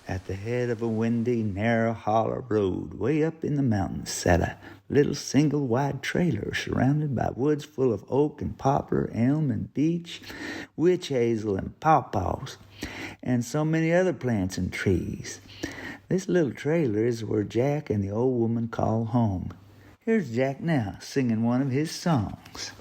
At the head of a windy, narrow, hollow road, way up in the mountains, sat a little single-wide trailer surrounded by woods full of oak and poplar, elm and beech, witch hazel and pawpaws, and so many other plants and trees. This little trailer is where Jack and the old woman call home. Here's Jack now, singing one of his songs.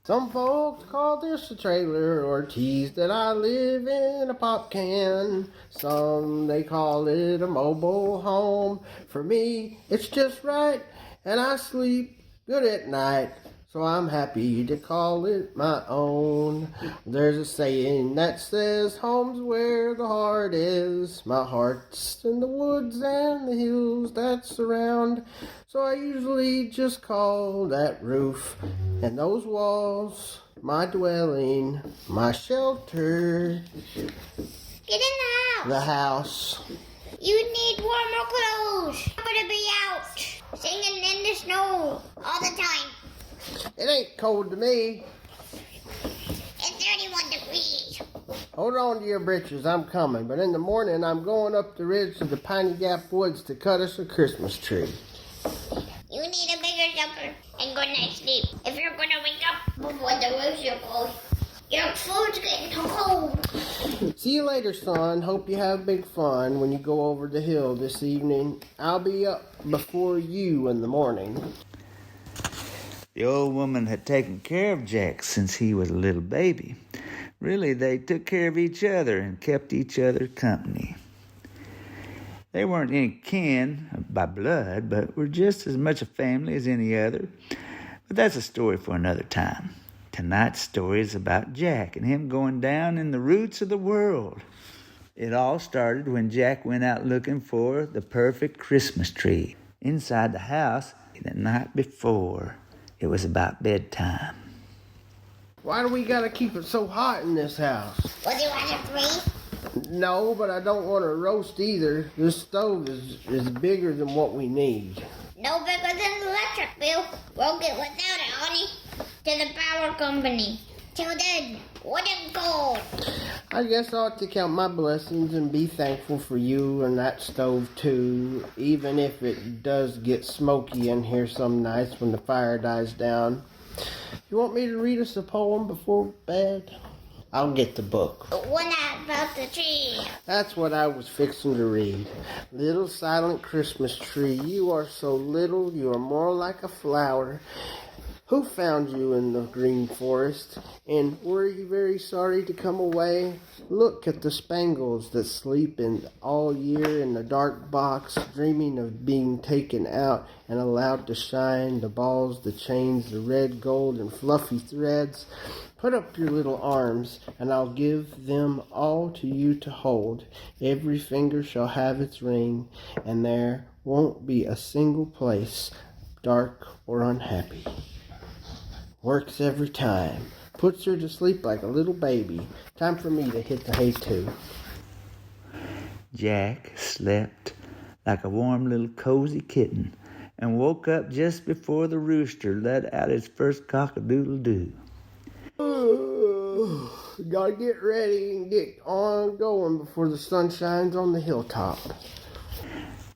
Some folks call this a trailer or tease that I live in a pop can. Some they call it a mobile home. For me, it's just right, and I sleep good at night. So I'm happy to call it my own. There's a saying that says home's where the heart is. My heart's in the woods and the hills that surround. So I usually just call that roof and those walls my dwelling, my shelter. Get in the house. You need warmer clothes. I'm gonna be out singing in the snow all the time. It ain't cold to me. It's 31 degrees. Hold on to your britches, I'm coming. But in the morning, I'm going up the ridge to the Piney Gap Woods to cut us a Christmas tree. You need a bigger supper and good night's sleep. If you're gonna wake up before the rooster goes, your food's getting cold. See you later, son. Hope you have big fun when you go over the hill this evening. I'll be up before you in the morning. The old woman had taken care of Jack since he was a little baby. Really, they took care of each other and kept each other company. They weren't any kin by blood, but were just as much a family as any other. But that's a story for another time. Tonight's story is about Jack and him going down in the roots of the world. It all started when Jack went out looking for the perfect Christmas tree inside the house the night before. It was about bedtime. Why do we gotta keep it so hot in this house? What, do you want a tree? No, but I don't want to roast either. This stove is bigger than what we need. No bigger than the electric bill. We'll get without it, honey. To the power company. Till then, wouldn't go. I guess I ought to count my blessings and be thankful for you and that stove too, even if it does get smoky in here some nights when the fire dies down. You want me to read us a poem before bed? I'll get the book. One about the tree. That's what I was fixing to read. Little silent Christmas tree, you are so little, you are more like a flower. Who found you in the green forest? And were you very sorry to come away? Look at the spangles that sleep in all year in the dark box, dreaming of being taken out and allowed to shine, the balls, the chains, the red gold and fluffy threads. Put up your little arms, and I'll give them all to you to hold. Every finger shall have its ring, and there won't be a single place dark or unhappy. Works every time. Puts her to sleep like a little baby. Time for me to hit the hay too. Jack slept like a warm little cozy kitten and woke up just before the rooster let out his first cock-a-doodle-doo. Gotta get ready and get on going before the sun shines on the hilltop.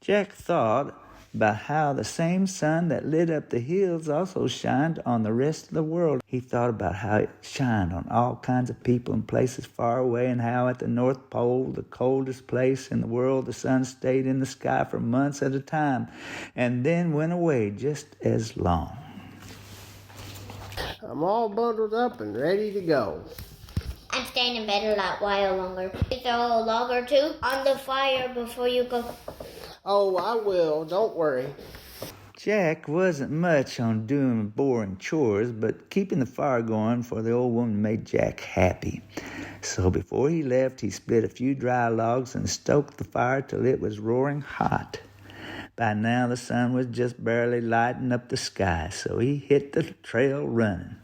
Jack thought about how the same sun that lit up the hills also shined on the rest of the world. He thought about how it shined on all kinds of people in places far away, and how at the North Pole, the coldest place in the world, the sun stayed in the sky for months at a time and then went away just as long. I'm all bundled up and ready to go. I'm staying in bed a while longer. You throw a log or two on the fire before you go. Oh, I will. Don't worry. Jack wasn't much on doing boring chores, but keeping the fire going for the old woman made Jack happy. So before he left, he split a few dry logs and stoked the fire till it was roaring hot. By now, the sun was just barely lighting up the sky, so he hit the trail running.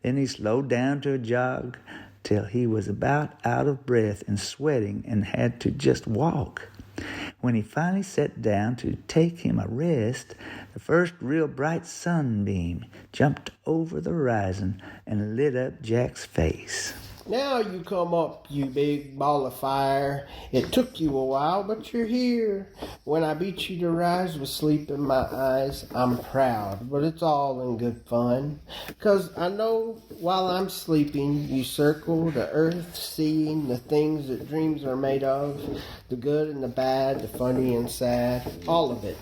Then he slowed down to a jog till he was about out of breath and sweating and had to just walk. When he finally sat down to take him a rest, the first real bright sunbeam jumped over the horizon and lit up Jack's face. Now you come up, you big ball of fire. It took you a while, but you're here. When I beat you to rise with sleep in my eyes, I'm proud, but it's all in good fun. 'Cause I know while I'm sleeping, you circle the earth, seeing the things that dreams are made of, the good and the bad, the funny and sad, all of it.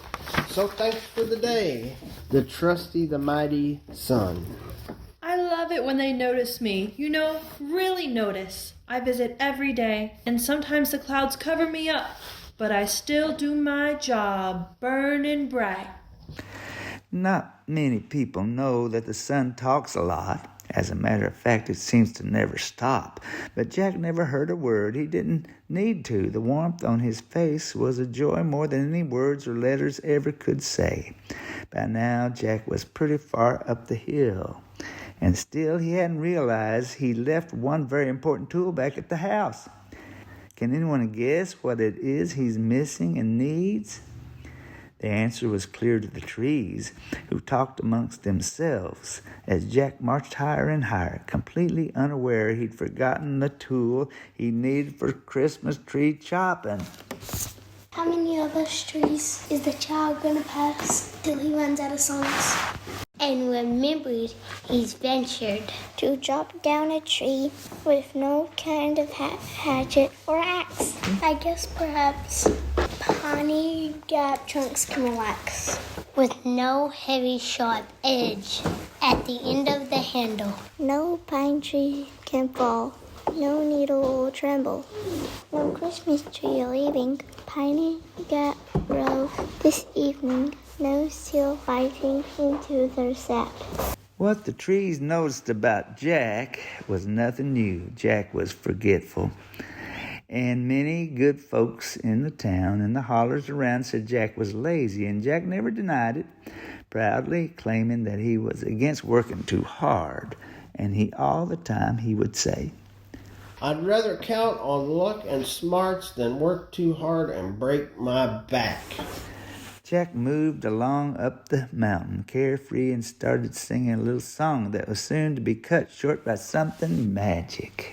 So thanks for the day, the trusty, the mighty sun. I love it when they notice me. You know, really notice. I visit every day, and sometimes the clouds cover me up, but I still do my job, burning bright. Not many people know that the sun talks a lot. As a matter of fact, it seems to never stop. But Jack never heard a word. He didn't need to. The warmth on his face was a joy more than any words or letters ever could say. By now, Jack was pretty far up the hill. And still he hadn't realized he left one very important tool back at the house. Can anyone guess what it is he's missing and needs? The answer was clear to the trees, who talked amongst themselves as Jack marched higher and higher, completely unaware he'd forgotten the tool he needed for Christmas tree chopping. How many of those trees is the child gonna pass till he runs out of songs? And remembered he's ventured to chop down a tree with no kind of hatchet or axe. I guess perhaps piney gap trunks can relax with no heavy sharp edge at the end of the handle. No pine tree can fall, no needle will tremble. No Christmas tree leaving Piney Gap Grove this evening. No seal biting into their sap. What the trees noticed about Jack was nothing new. Jack was forgetful. And many good folks in the town and the hollers around said Jack was lazy, and Jack never denied it, proudly claiming that he was against working too hard. And all the time he would say, I'd rather count on luck and smarts than work too hard and break my back. Jack moved along up the mountain, carefree, and started singing a little song that was soon to be cut short by something magic.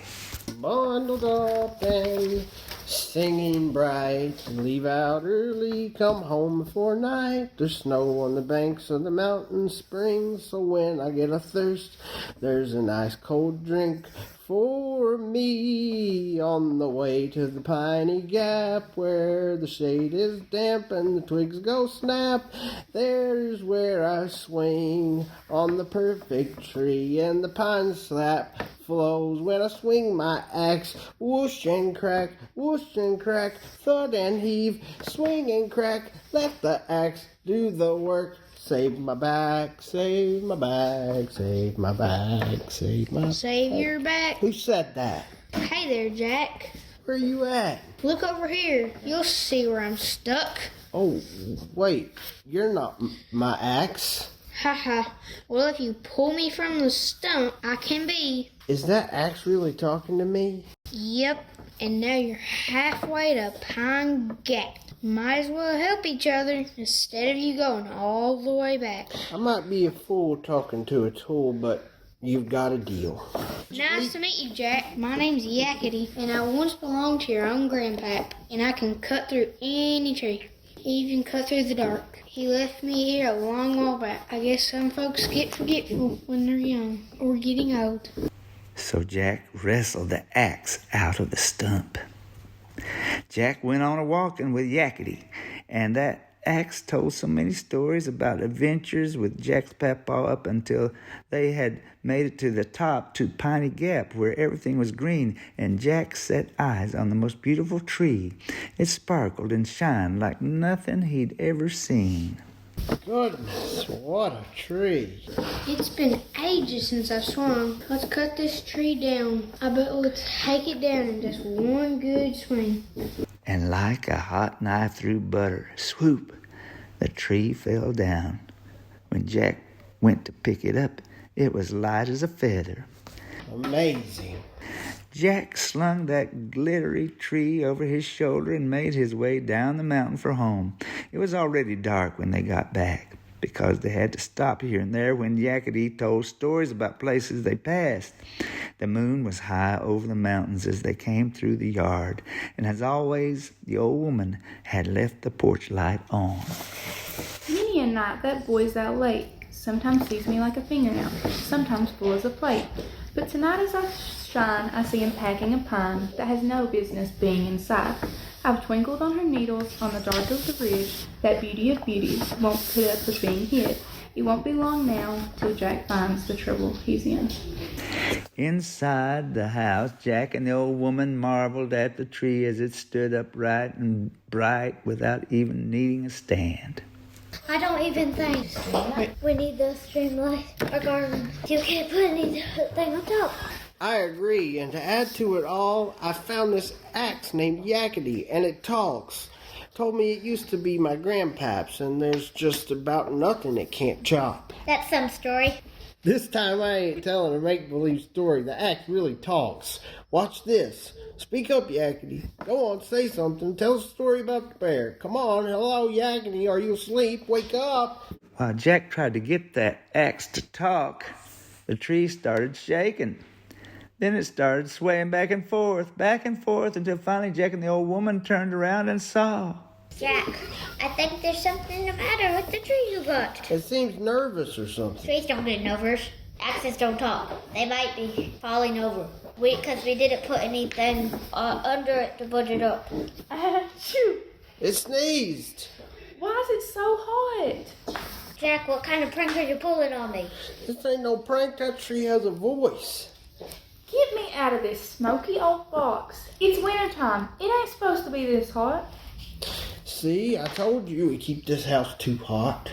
Bundled up and singing bright, leave out early, come home before night. There's snow on the banks of the mountain springs, so when I get a thirst, there's a nice cold drink for me. On the way to the piney gap where the shade is damp and the twigs go snap, there's where I swing on the perfect tree, and the pine slap flows when I swing my axe. Whoosh and crack, thud and heave, swing and crack, let the axe do the work. Save my back, save my back, save my back, save my Save back. your back. Who said that? Hey there, Jack. Where you at? Look over here. You'll see where I'm stuck. Oh, wait, you're not my axe. Haha. Well, if you pull me from the stump, I can be. Is that axe really talking to me? Yep. And now you're halfway to Pine Gap. Might as well help each other instead of you going all the way back. I might be a fool talking to a tool, but you've got a deal. Nice to meet you, Jack. My name's Yakety, and I once belonged to your own grandpap, and I can cut through any tree, even cut through the dark. He left me here a long while back. I guess some folks get forgetful when they're young or getting old. So Jack wrestled the axe out of the stump. Jack went on a walking with Yakety, and that axe told so many stories about adventures with Jack's papa up until they had made it to the top to Piney Gap where everything was green, and Jack set eyes on the most beautiful tree. It sparkled and shined like nothing he'd ever seen. Goodness, what a tree. It's been ages since I've swung. Let's cut this tree down. I bet we'll take it down in just one good swing. And like a hot knife through butter, swoop, the tree fell down. When Jack went to pick it up, it was light as a feather. Amazing. Jack slung that glittery tree over his shoulder and made his way down the mountain for home. It was already dark when they got back. because they had to stop here and there when Yakety told stories about places they passed. The moon was high over the mountains as they came through the yard, and as always, the old woman had left the porch light on. Many a night that boy's out late, sometimes sees me like a fingernail, sometimes full as a plate. But tonight as I shine, I see him packing a pine that has no business being inside. I've twinkled on her needles on the dark of the ridge, that beauty of beauties won't put up with being hid. It won't be long now till Jack finds the trouble he's in. Inside the house, Jack and the old woman marveled at the tree as it stood upright and bright without even needing a stand. I don't even think we need those streamlights or gardens. You can't put anything on top. I agree, and to add to it all, I found this axe named Yakety, and it talks. Told me it used to be my grandpap's, and there's just about nothing it can't chop. That's some story. This time I ain't telling a make-believe story. The axe really talks. Watch this. Speak up, Yakety. Go on, say something. Tell us a story about the bear. Come on. Hello, Yakety. Are you asleep? Wake up. While Jack tried to get that axe to talk, the tree started shaking. Then it started swaying back and forth, until finally Jack and the old woman turned around and saw. Jack, I think there's something the matter with the tree you got. It seems nervous or something. Trees don't get nervous. Axes don't talk. They might be falling over. Because we didn't put anything under it to put it up. Shoot! It sneezed. Why is it so hot? Jack, what kind of prank are you pulling on me? This ain't no prank. That tree has a voice. Get me out of this smoky old box. It's wintertime. It ain't supposed to be this hot. See, I told you we keep this house too hot.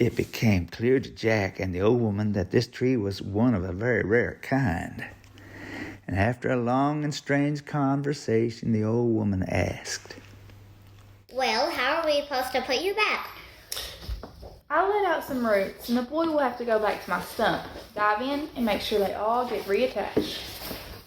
It became clear to Jack and the old woman that this tree was one of a very rare kind. And after a long and strange conversation, the old woman asked, Well, how are we supposed to put you back? I'll let out some roots, and the boy will have to go back to my stump, dive in, and make sure they all get reattached.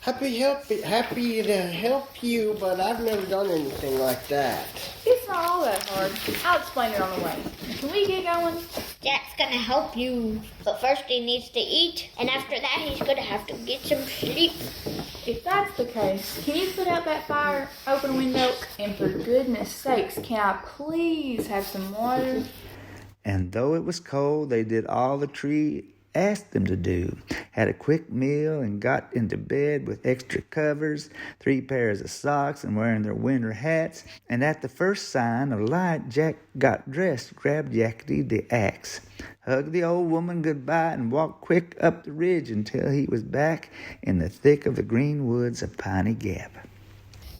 Happy to help you, but I've never done anything like that. It's not all that hard. I'll explain it on the way. Can we get going? Jack's gonna help you, but first he needs to eat, and after that he's gonna have to get some sleep. If that's the case, can you put out that fire, open a window, and for goodness sakes, can I please have some water? And though it was cold, they did all the tree asked them to do. Had a quick meal and got into bed with extra covers, 3 pairs of socks, and wearing their winter hats. And at the first sign of light, Jack got dressed, grabbed Yakety the axe, hugged the old woman goodbye, and walked quick up the ridge until he was back in the thick of the green woods of Piney Gap.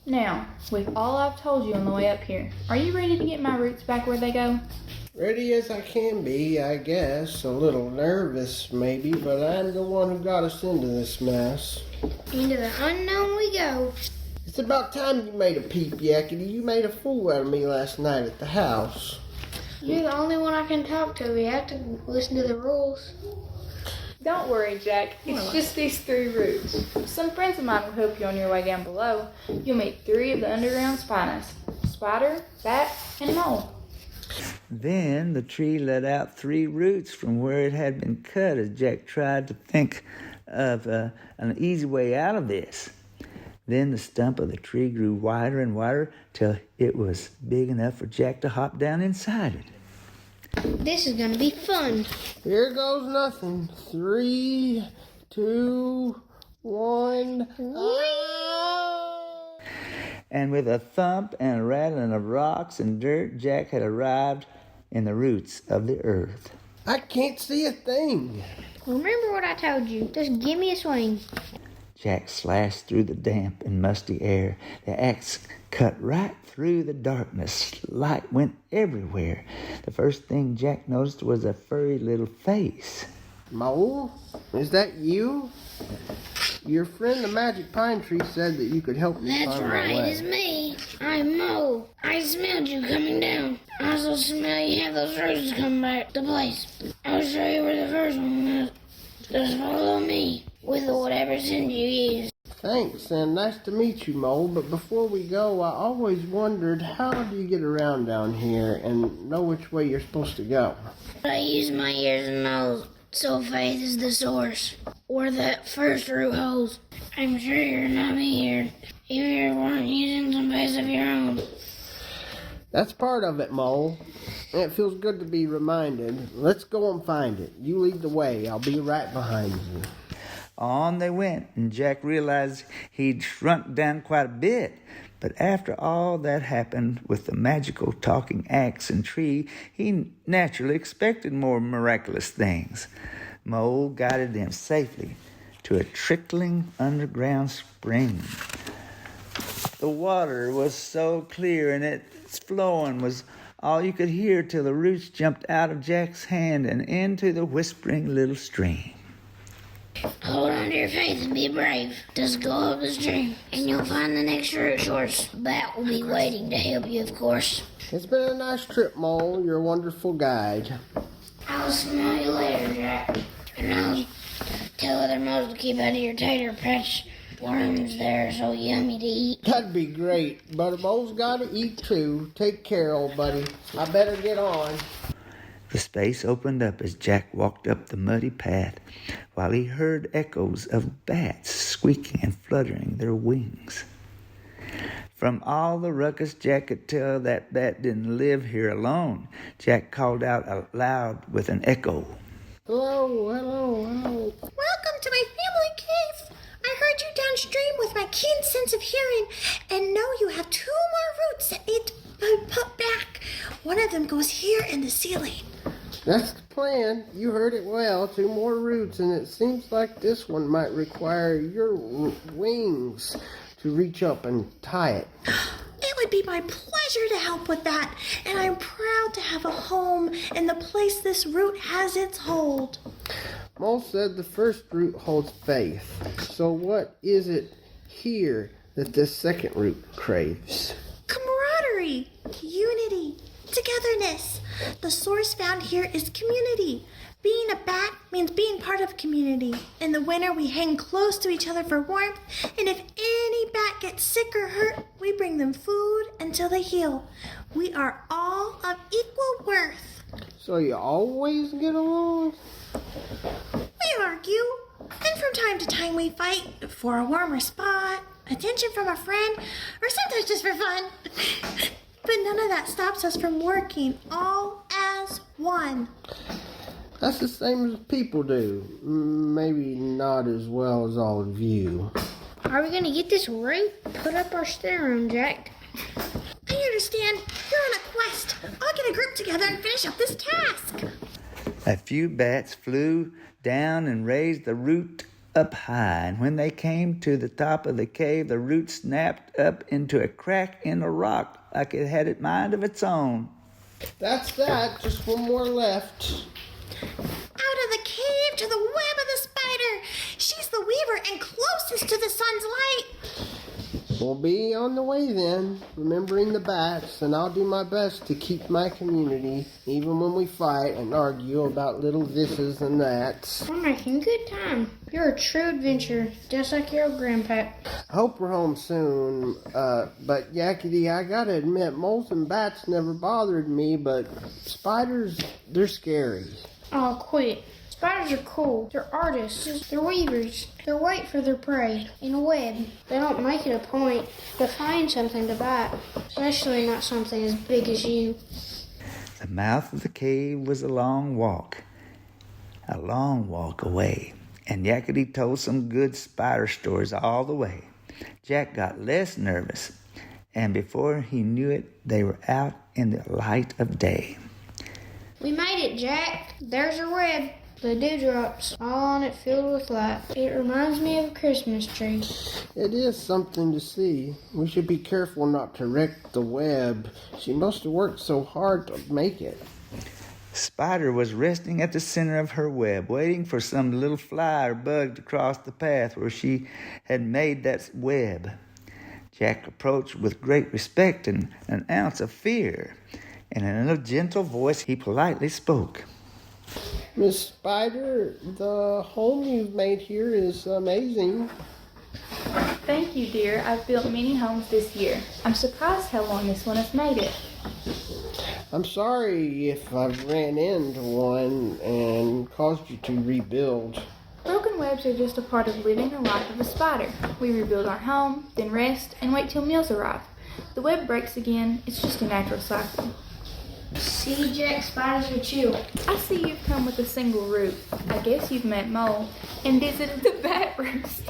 Now, with all I've told you on the way up here, are you ready to get my roots back where they go? Ready as I can be, I guess. A little nervous, maybe, but I'm the one who got us into this mess. Into the unknown we go. It's about time you made a peep, Yakety. You made a fool out of me last night at the house. You're the only one I can talk to. We have to listen to the rules. Don't worry, Jack. It's just these 3 roots. Some friends of mine will help you on your way down below. You'll meet 3 of the underground spiders: spider, bat, and mole. Then the tree let out 3 roots from where it had been cut as Jack tried to think of an easy way out of this. Then the stump of the tree grew wider and wider till it was big enough for Jack to hop down inside it. This is gonna be fun. Here goes nothing. 3, 2, 1. And with a thump and a rattling of rocks and dirt, Jack had arrived in the roots of the earth. I can't see a thing. Remember what I told you. Just give me a swing. Jack slashed through the damp and musty air. The axe cut right through the darkness. Light went everywhere. The first thing Jack noticed was a furry little face. Mole, is that you? Your friend the magic pine tree said that you could help me That's find right, my way. it's me. I'm Mo. I smelled you coming down. I also smell you have those roses come back to place. I'll show you where the first one is. Just follow me with whatever's in you is. Thanks, and nice to meet you, Mole. But before we go, I always wondered, how do you get around down here and know which way you're supposed to go? I use my ears and nose, so faith is the source, or that first root holds. I'm sure you're not here if you weren't using some face of your own. That's part of it, Mole. And it feels good to be reminded. Let's go and find it. You lead the way. I'll be right behind you. On they went, and Jack realized he'd shrunk down quite a bit. But after all that happened with the magical talking axe and tree, he naturally expected more miraculous things. Mole guided them safely to a trickling underground spring. The water was so clear and its flowing was all you could hear till the roots jumped out of Jack's hand and into the whispering little stream. Hold on to your faith and be brave. Just go up the stream, and you'll find the next root source. Bat will be waiting to help you, of course. It's been a nice trip, Mole. You're a wonderful guide. I'll smell you later, Jack. And I'll tell other moles to keep out of your tater patch worms. They're so yummy to eat. That'd be great, but a mole's gotta eat too. Take care, old buddy. I better get on. The space opened up as Jack walked up the muddy path, while he heard echoes of bats squeaking and fluttering their wings. From all the ruckus, Jack could tell that bat didn't live here alone. Jack called out aloud with an echo. Hello, hello, hello. Welcome to my family cave. I heard you downstream with my keen sense of hearing, and know you have 2 more roots that need to be put back. One of them goes here in the ceiling. That's the plan. You heard it well. 2 more roots, and it seems like this one might require your wings to reach up and tie it. It would be my pleasure to help with that, and I'm proud to have a home in the place this root has its hold. Mole said the first root holds faith. So what is it here that this second root craves? Camaraderie, unity, togetherness. The source found here is community. Being a bat means being part of a community. In the winter, we hang close to each other for warmth, and if any bat gets sick or hurt, we bring them food until they heal. We are all of equal worth. So you always get along? We argue, and from time to time we fight for a warmer spot, attention from a friend, or sometimes just for fun. But none of that stops us from working all as one. That's the same as people do. Maybe not as well as all of you. Are we gonna get this root? Put up our stairroom, Jack. I understand. You're on a quest. I'll get a group together and finish up this task. A few bats flew down and raised the root up high, and when they came to the top of the cave, the root snapped up into a crack in the rock like it had a mind of its own. That's that. Just 1 more left. Out of the cave to the web of the spider. She's the weaver and closest to the sun's light. We'll be on the way then, remembering the bats, and I'll do my best to keep my community, even when we fight and argue about little thises and that's. We're making good time. You're a true adventurer, just like your old grandpa. I hope we're home soon, but Yakety, I gotta admit, moles and bats never bothered me, but spiders, they're scary. Oh, quit. Spiders are cool. They're artists. They're weavers. They wait for their prey in a web. They don't make it a point to find something to bite, especially not something as big as you. The mouth of the cave was a long walk away, and Yakety told some good spider stories all the way. Jack got less nervous, and before he knew it, they were out in the light of day. We made it, Jack. There's our web. The dewdrops, all on it filled with light. It reminds me of a Christmas tree. It is something to see. We should be careful not to wreck the web. She must have worked so hard to make it. Spider was resting at the center of her web, waiting for some little fly or bug to cross the path where she had made that web. Jack approached with great respect and an ounce of fear, and in a gentle voice he politely spoke. Miss Spider, the home you've made here is amazing. Thank you, dear. I've built many homes this year. I'm surprised how long this one has made it. I'm sorry if I've ran into one and caused you to rebuild. Broken webs are just a part of living the life of a spider. We rebuild our home, then rest, and wait till meals arrive. The web breaks again. It's just a natural cycle. See, Jack, spiders are chill. I see you've come with a single root. I guess you've met Mole and visited the bat roost.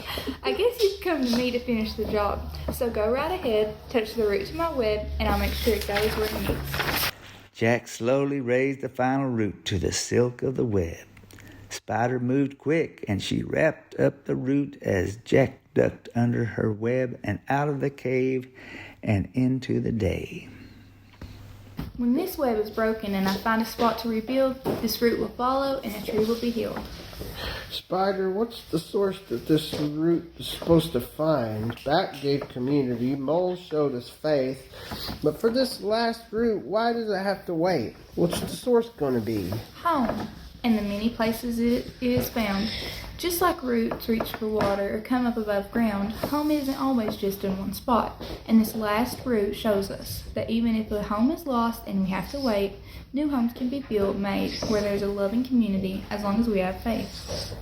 I guess you've come to me to finish the job. So go right ahead, touch the root to my web, and I'll make sure it goes where it needs. Jack slowly raised the final root to the silk of the web. Spider moved quick, and she wrapped up the root as Jack ducked under her web and out of the cave and into the day. When this web is broken and I find a spot to rebuild, this root will follow and a tree will be healed. Spider, what's the source that this root is supposed to find? Bat gave community, Mole showed us faith, but for this last root, why does it have to wait? What's the source going to be? Home, and the many places it is found. Just like roots reach for water or come up above ground, home isn't always just in one spot. And this last root shows us that even if a home is lost and we have to wait, new homes can be built, made, where there's a loving community as long as we have faith.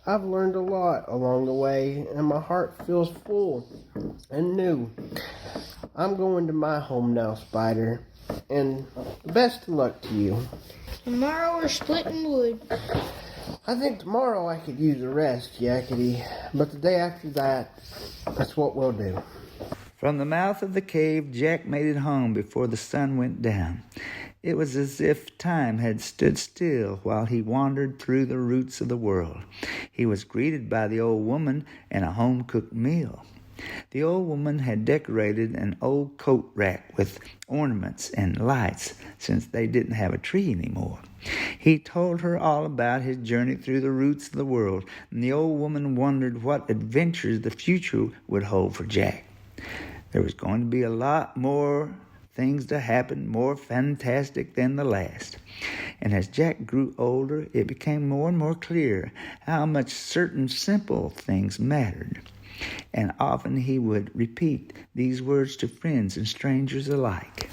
I've learned a lot along the way, and my heart feels full and new. I'm going to my home now, Spider, and best of luck to you. Tomorrow we're splitting wood. I think tomorrow I could use a rest, Yakety, but the day after that, that's what we'll do. From the mouth of the cave, Jack made it home before the sun went down. It was as if time had stood still while he wandered through the roots of the world. He was greeted by the old woman and a home-cooked meal. The old woman had decorated an old coat rack with ornaments and lights since they didn't have a tree anymore. He told her all about his journey through the roots of the world, and the old woman wondered what adventures the future would hold for Jack. There was going to be a lot more things to happen, more fantastic than the last. And as Jack grew older, it became more and more clear how much certain simple things mattered. And often he would repeat these words to friends and strangers alike.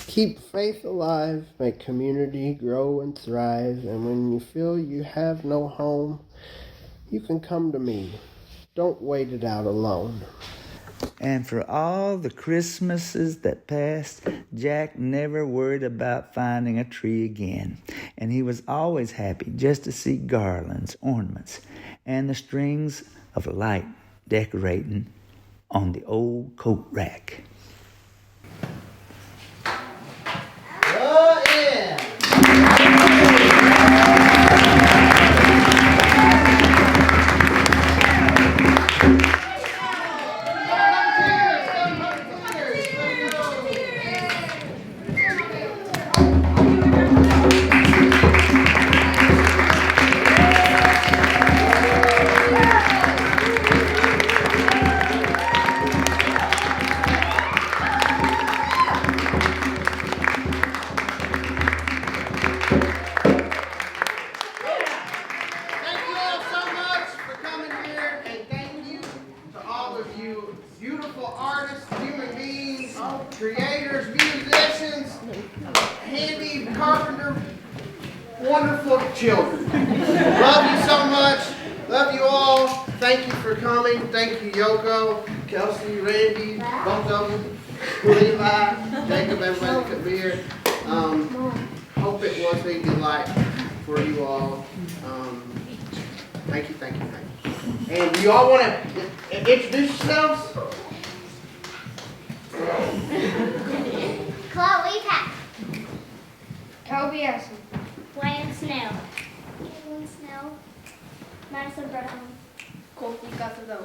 Keep faith alive, make community grow and thrive, and when you feel you have no home, you can come to me. Don't wait it out alone. And for all the Christmases that passed, Jack never worried about finding a tree again. And he was always happy just to see garlands, ornaments, and the strings of light decorating on the old coat rack. Oh, yeah! Creators, musicians, handy carpenter, wonderful children. Love you so much. Love you all. Thank you for coming. Thank you, Yoko, Kelsey, Randy, both of them, Levi, Jacob, everybody that could be here. Hope it was a delight for you all. Thank you, thank you, thank you. And do you all want to introduce yourselves? Chloe Pack. Toby Essen. Wayne Snell. Caitlin Snell. Madison Brown. Coffee got to go.